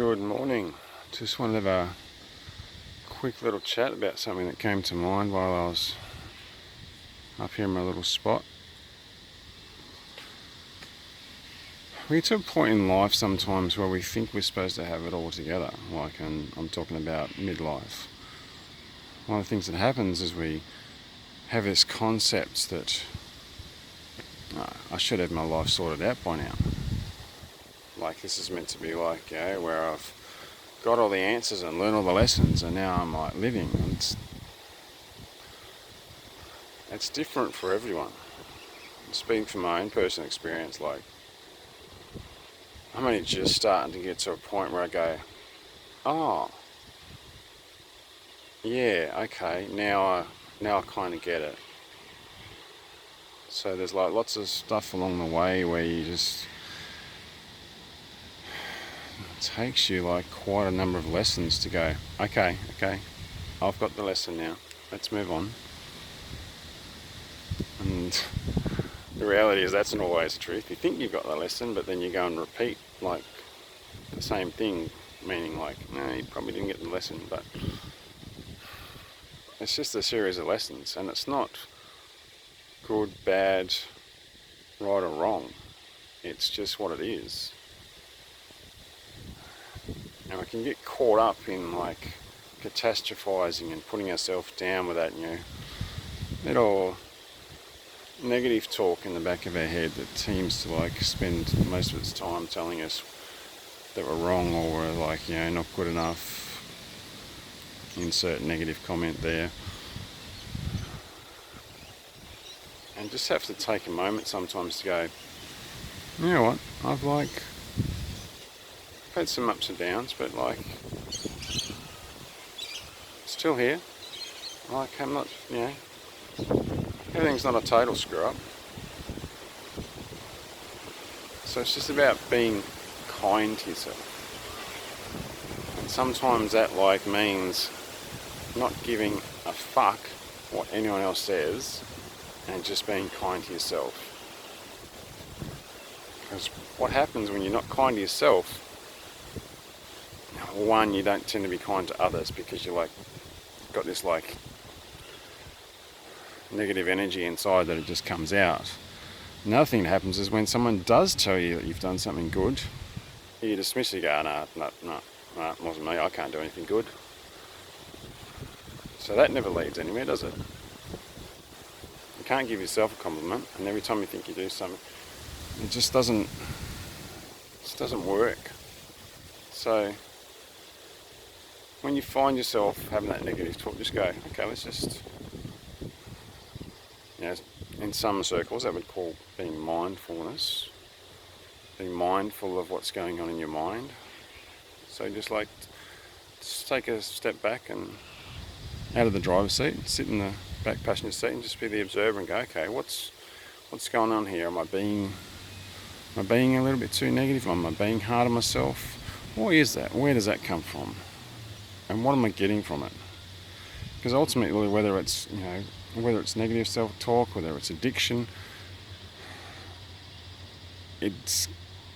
Good morning. Just wanted to have a quick little chat about something that came to mind while I was up here in my little spot. We get to a point in life sometimes where we think we're supposed to have it all together, and I'm talking about midlife. One of the things that happens is we have this concept that I should have my life sorted out by now. Like this is meant to be where I've got all the answers and learned all the lessons, and now I'm living. And it's different for everyone. Speaking from my own personal experience, I'm only just starting to get to a point where I go, oh, yeah, okay, now I kind of get it. So there's lots of stuff along the way where you just it takes you quite a number of lessons to go, okay, I've got the lesson now, let's move on. And the reality is that's not always the truth. You think you've got the lesson, but then you go and repeat the same thing, meaning no, you probably didn't get the lesson, but it's just a series of lessons, and it's not good, bad, right or wrong. It's just what it is. And we can get caught up in catastrophizing and putting ourselves down with that, little negative talk in the back of our head that seems to spend most of its time telling us that we're wrong or we're not good enough. Insert negative comment there. And just have to take a moment sometimes to go, you know what, I've had some ups and downs, but still here. I'm not, everything's not a total screw up. So it's just about being kind to yourself. And sometimes that means not giving a fuck what anyone else says and just being kind to yourself. Because what happens when you're not kind to yourself, one, you don't tend to be kind to others because you're got this negative energy inside that it just comes out. Another thing that happens is when someone does tell you that you've done something good, you dismiss it, you go, no, it wasn't me, I can't do anything good. So that never leads anywhere, does it? You can't give yourself a compliment, and every time you think you do something, it just doesn't work. So when you find yourself having that negative talk, just go, okay, let's just, in some circles that would call being mindfulness, being mindful of what's going on in your mind. So just take a step back and out of the driver's seat, sit in the back passenger seat and just be the observer and go, okay, what's going on here? Am I being a little bit too negative? Am I being hard on myself? What is that? Where does that come from? And what am I getting from it? Because ultimately, whether it's negative self-talk, whether it's addiction, it's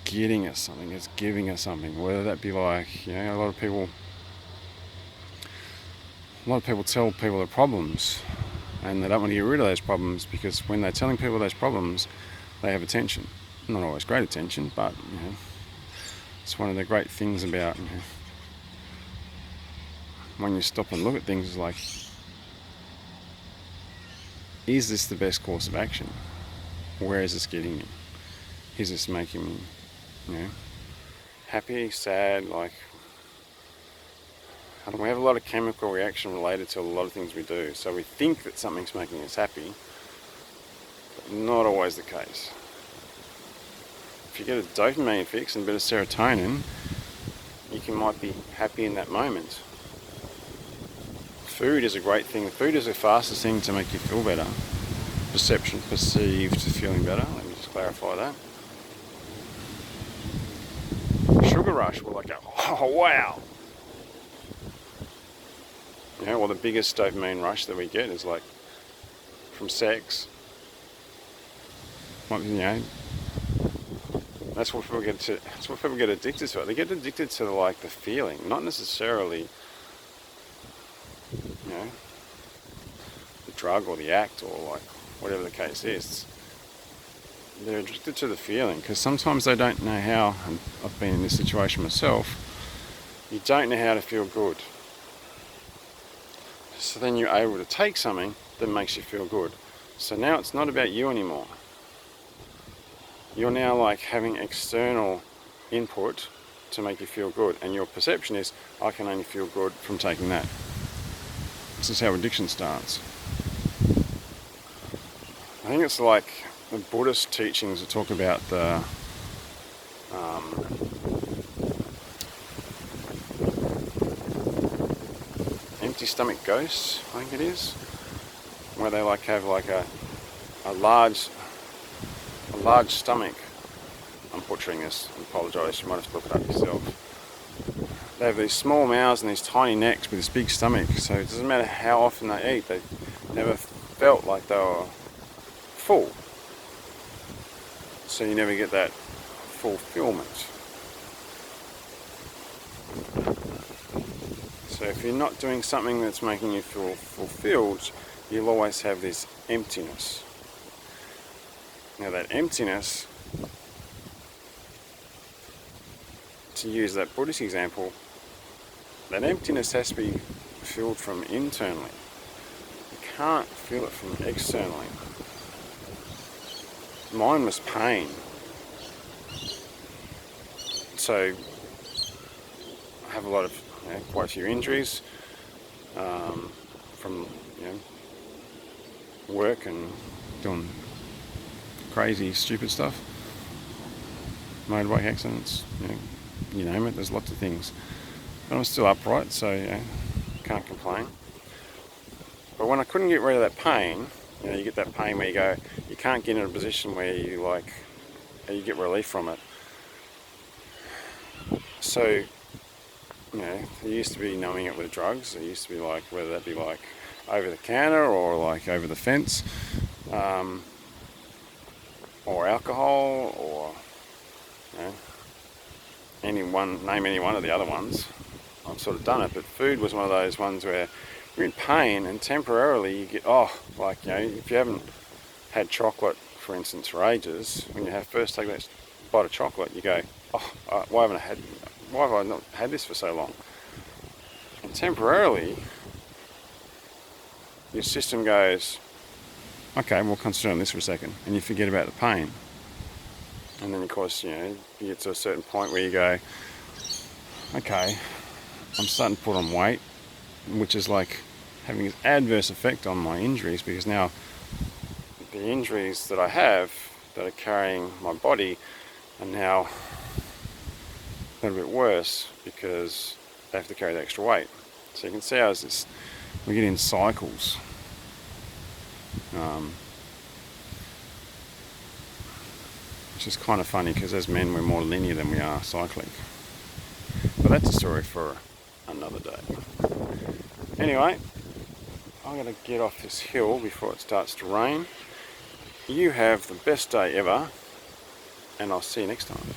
getting us something, it's giving us something. Whether that be a lot of people tell people their problems, and they don't want to get rid of those problems because when they're telling people those problems, they have attention. Not always great attention, but it's one of the great things about when you stop and look at things is this the best course of action? Where is this getting me? Is this making me, happy, sad? We have a lot of chemical reaction related to a lot of things we do. So we think that something's making us happy, but not always the case. If you get a dopamine fix and a bit of serotonin, you might be happy in that moment. Food is a great thing. Food is the fastest thing to make you feel better. Perceived feeling better. Let me just clarify that. Sugar rush, we're oh wow. The biggest dopamine rush that we get is from sex. That's what people get to. That's what people get addicted to. They get addicted to like the feeling, not necessarily, you know, the drug or the act or like whatever the case is. They're addicted to the feeling because sometimes they don't know how. And I've been in this situation myself. You don't know how to feel good, so then you're able to take something that makes you feel good. So now it's not about you anymore. You're now like having external input to make you feel good, and your perception is, I can only feel good from taking that. This is how addiction starts. I think it's like the Buddhist teachings that talk about the empty stomach ghosts, I think it is, where they like have like a large stomach. I'm butchering this, I apologise, you might have to look it up yourself. They have these small mouths and these tiny necks with this big stomach, so it doesn't matter how often they eat, they never felt like they were full. So you never get that fulfillment. So if you're not doing something that's making you feel fulfilled, you'll always have this emptiness. Now that emptiness, to use that Buddhist example, that emptiness has to be filled from internally. You can't feel it from externally. Mine was pain. So I have a lot of, quite a few injuries from work and doing crazy, stupid stuff. Motorbike accidents, you name it, there's lots of things. But I'm still upright, so can't complain. But when I couldn't get rid of that pain, you get that pain where you go, you can't get in a position where you get relief from it. So, there used to be numbing it with drugs. It used to be like, whether that be like over the counter or like over the fence, or alcohol, or name any one of the other ones. I've sort of done it, but food was one of those ones where you're in pain and temporarily you get, if you haven't had chocolate, for instance, for ages, when you first take that bite of chocolate, you go, why have I not had this for so long? And temporarily, your system goes, okay, we'll concentrate on this for a second, and you forget about the pain. And then, of course, you get to a certain point where you go, okay, I'm starting to put on weight, which is like having an adverse effect on my injuries, because now the injuries that I have that are carrying my body are now a little bit worse because they have to carry the extra weight. So you can see how we get in cycles. Which is kind of funny because as men we're more linear than we are cycling. But that's a story for another day. Anyway, I'm going to get off this hill before it starts to rain. You have the best day ever, and I'll see you next time.